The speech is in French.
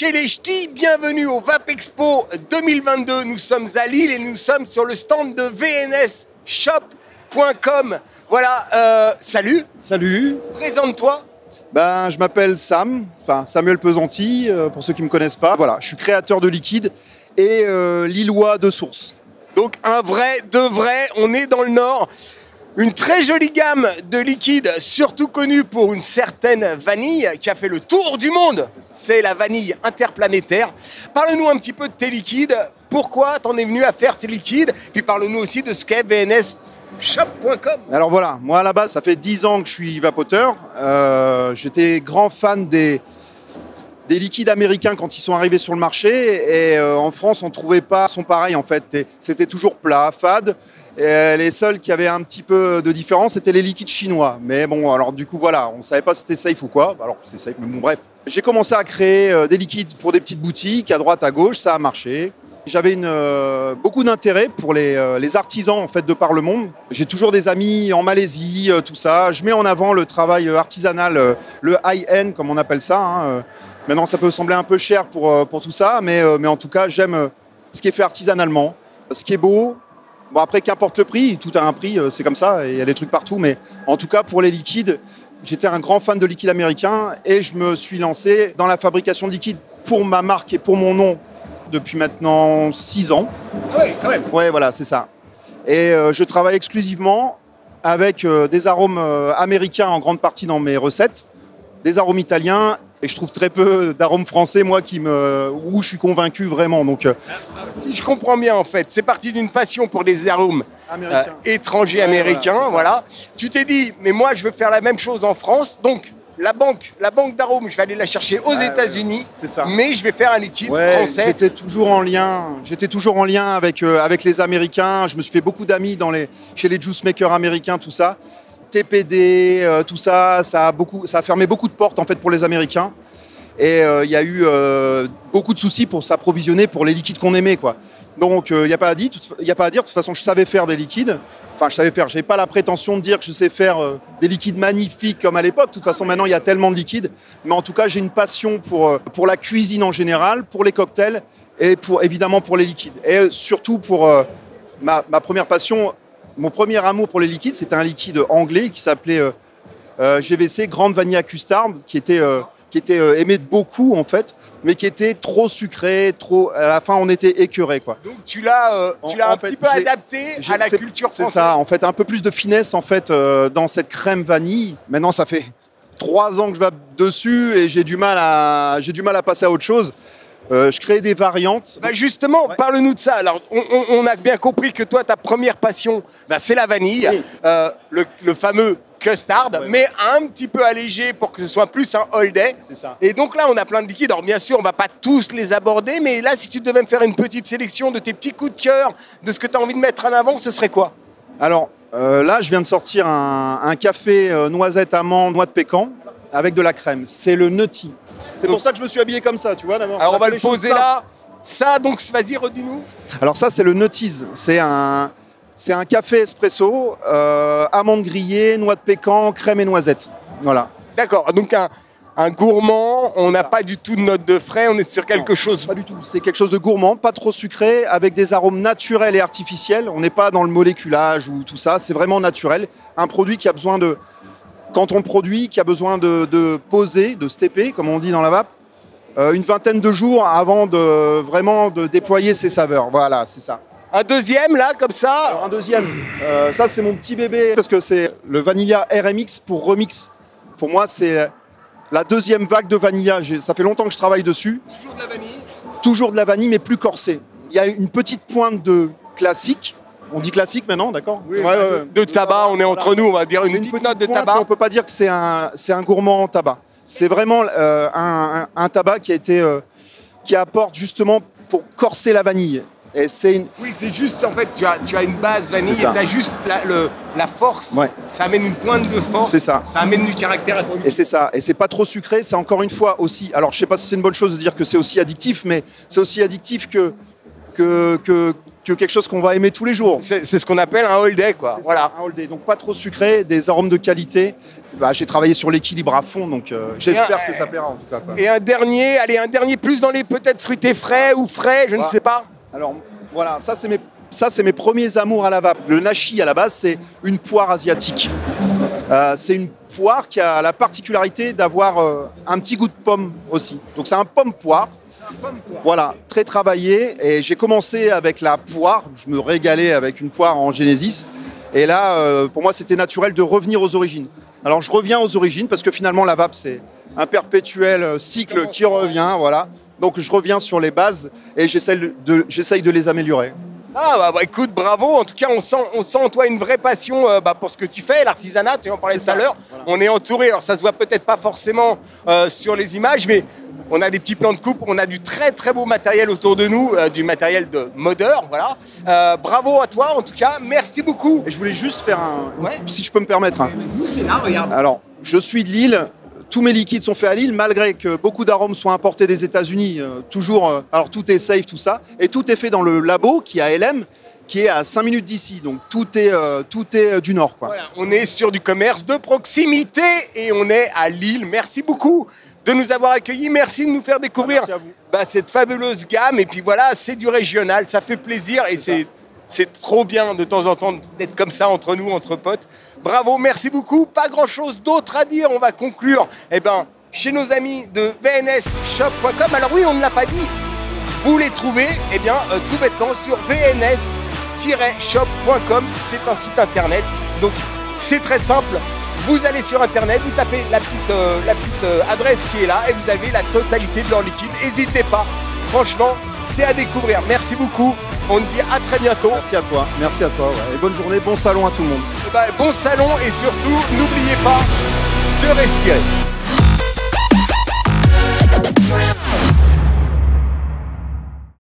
chez les ch'tis, bienvenue au Vape Expo 2022. Nous sommes à Lille et nous sommes sur le stand de vnsshop.com. Voilà, salut. Salut. Présente-toi. Je m'appelle Sam, Samuel Pesanti, pour ceux qui ne me connaissent pas. Voilà, je suis créateur de liquide et lillois de source. Donc un vrai, de vrai, on est dans le Nord. Une très jolie gamme de liquides, surtout connue pour une certaine vanille qui a fait le tour du monde. C'est la vanille interplanétaire. Parle-nous un petit peu de tes liquides. Pourquoi t'en es venu à faire ces liquides? Puis parle-nous aussi de ce qu'est vnsshop.com. Alors voilà, moi à la base, ça fait 10 ans que je suis vapoteur. J'étais grand fan des liquides américains quand ils sont arrivés sur le marché. Et en France, on ne trouvait pas son pareil en fait. C'était toujours plat, fade. Et les seuls qui avaient un petit peu de différence, c'était les liquides chinois. Mais bon, alors du coup, voilà, on ne savait pas si c'était safe ou quoi. Alors, c'était safe, mais bon, bref. J'ai commencé à créer des liquides pour des petites boutiques, à droite, à gauche, ça a marché. J'avais beaucoup d'intérêt pour les artisans, en fait, de par le monde. J'ai toujours des amis en Malaisie, tout ça. Je mets en avant le travail artisanal, le high-end, comme on appelle ça. Maintenant, ça peut sembler un peu cher pour tout ça, mais en tout cas, j'aime ce qui est fait artisanalement, ce qui est beau. Bon, après, qu'importe le prix, tout a un prix, c'est comme ça, et il y a des trucs partout. Mais en tout cas, pour les liquides, j'étais un grand fan de liquides américains et je me suis lancé dans la fabrication de liquides pour ma marque et pour mon nom depuis maintenant 6 ans. Oui, quand même. Ouais, voilà, c'est ça. Et je travaille exclusivement avec des arômes américains en grande partie dans mes recettes, des arômes italiens. Et je trouve très peu d'arômes français, moi, où je suis convaincu vraiment. Donc, si je comprends bien, en fait, c'est parti d'une passion pour les arômes étrangers américains. Voilà. Tu t'es dit, mais moi, je veux faire la même chose en France. Donc, la banque d'arômes, je vais aller la chercher aux États-Unis. C'est ça. Mais je vais faire un liquide français. J'étais toujours en lien avec les Américains. Je me suis fait beaucoup d'amis chez les juice makers américains, tout ça. TPD, tout ça, ça a fermé beaucoup de portes en fait pour les Américains. Et il y a eu beaucoup de soucis pour s'approvisionner pour les liquides qu'on aimait, quoi. Donc il n'y a pas à dire. De toute façon, je savais faire des liquides. Enfin, je savais faire. J'ai pas la prétention de dire que je sais faire des liquides magnifiques comme à l'époque. De toute façon, maintenant il y a tellement de liquides. Mais en tout cas, j'ai une passion pour la cuisine en général, pour les cocktails et évidemment pour les liquides. Et surtout pour ma première passion. Mon premier amour pour les liquides, c'était un liquide anglais qui s'appelait GVC, Grande Vanilla Custard, qui était aimé de beaucoup en fait, mais qui était trop sucré, à la fin on était écœuré, quoi. Donc tu l'as un petit peu adapté à la culture française. C'est ça, en fait, un peu plus de finesse en fait dans cette crème vanille. Maintenant, ça fait 3 ans que je vape dessus et j'ai du mal à passer à autre chose. Je crée des variantes. Justement, parle-nous de ça. Alors, on a bien compris que toi, ta première passion, c'est la vanille, oui. Le fameux custard, mais un petit peu allégé pour que ce soit plus un all day. C'est ça. Et donc là, on a plein de liquides. Alors bien sûr, on va pas tous les aborder, mais là, si tu devais me faire une petite sélection de tes petits coups de cœur, de ce que tu as envie de mettre en avant, ce serait quoi? Alors, là, je viens de sortir un café noisette, amande, noix de pécan avec de la crème. C'est le Nutty. C'est pour ça que je me suis habillé comme ça, tu vois, d'abord. Alors on va le poser là. Ça, donc, vas-y, redis-nous. Alors ça, c'est le Nutties. C'est un café espresso, amandes grillées, noix de pécan, crème et noisettes. Voilà. D'accord, donc un gourmand, on n'a pas du tout de notes de frais, on est sur quelque chose... Pas du tout, c'est quelque chose de gourmand, pas trop sucré, avec des arômes naturels et artificiels. On n'est pas dans le moléculage ou tout ça, c'est vraiment naturel. Un produit qui a besoin de... Quand on le produit, qui a besoin de poser, de stepper, comme on dit dans la vape, une vingtaine de jours avant de déployer ses saveurs. Voilà, c'est ça. Un deuxième, là, comme ça? Alors, un deuxième, ça c'est mon petit bébé, parce que c'est le Vanilla RMX pour Remix. Pour moi, c'est la deuxième vague de Vanilla. Ça fait longtemps que je travaille dessus. Toujours de la vanille? Toujours de la vanille, mais plus corsée. Il y a une petite pointe de classique. On dit classique maintenant, d'accord? Oui, de tabac, on est entre nous, on va dire une petite note de tabac. On ne peut pas dire que c'est un gourmand en tabac. C'est vraiment un tabac qui apporte justement pour corser la vanille. Et Oui, c'est juste, en fait, tu as une base vanille et tu as juste la force. Ouais. Ça amène une pointe de force. C'est ça. Ça amène du caractère à ton liquide. Et c'est ça. Et c'est pas trop sucré. C'est encore une fois aussi... Alors, je sais pas si c'est une bonne chose de dire que c'est aussi addictif, mais c'est aussi addictif que que quelque chose qu'on va aimer tous les jours. C'est ce qu'on appelle un all day, quoi. Voilà. Un all day, donc pas trop sucré, des arômes de qualité. Bah, j'ai travaillé sur l'équilibre à fond, donc j'espère que ça plaira en tout cas, quoi. Et un dernier plus dans les peut-être fruités frais ou frais, je ne sais pas. Alors voilà, ça c'est mes premiers amours à la vape. Le nashi à la base, c'est une poire asiatique. C'est une poire qui a la particularité d'avoir un petit goût de pomme aussi. Donc c'est un pomme-poire. Voilà, très travaillé. Et j'ai commencé avec la poire. Je me régalais avec une poire en Genesis. Et là, pour moi, c'était naturel de revenir aux origines. Alors je reviens aux origines parce que finalement la vape, c'est un perpétuel cycle qui revient. Voilà. Donc je reviens sur les bases et j'essaye de les améliorer. Ah bah écoute, bravo, en tout cas on sent en toi une vraie passion pour ce que tu fais, l'artisanat, tu en parlais tout à l'heure. Voilà. On est entouré, alors ça se voit peut-être pas forcément sur les images, mais on a des petits plans de coupe, on a du très très beau matériel autour de nous, du matériel de modeur, voilà. Bravo à toi en tout cas, merci beaucoup. Et je voulais juste faire si je peux me permettre. C'est là, regarde. Alors, je suis de Lille. Tous mes liquides sont faits à Lille, malgré que beaucoup d'arômes soient importés des États-Unis. Alors tout est safe, tout ça. Et tout est fait dans le labo qui est à LM, qui est à 5 minutes d'ici. Donc tout est du Nord, quoi. Voilà, on est sur du commerce de proximité et on est à Lille. Merci beaucoup de nous avoir accueillis. Merci de nous faire découvrir cette fabuleuse gamme. Et puis voilà, c'est du régional, ça fait plaisir et c'est trop bien de temps en temps d'être comme ça entre nous, entre potes. Bravo, merci beaucoup. Pas grand-chose d'autre à dire. On va conclure chez nos amis de vnsshop.com. Alors oui, on ne l'a pas dit. Vous les trouvez tout bêtement sur vns-shop.com. C'est un site internet. Donc c'est très simple. Vous allez sur internet, vous tapez la petite adresse qui est là et vous avez la totalité de leur liquide. N'hésitez pas. Franchement, c'est à découvrir. Merci beaucoup. On te dit à très bientôt. Merci à toi. Merci à toi. Ouais. Et bonne journée, bon salon à tout le monde. Bon salon et surtout, n'oubliez pas de respirer.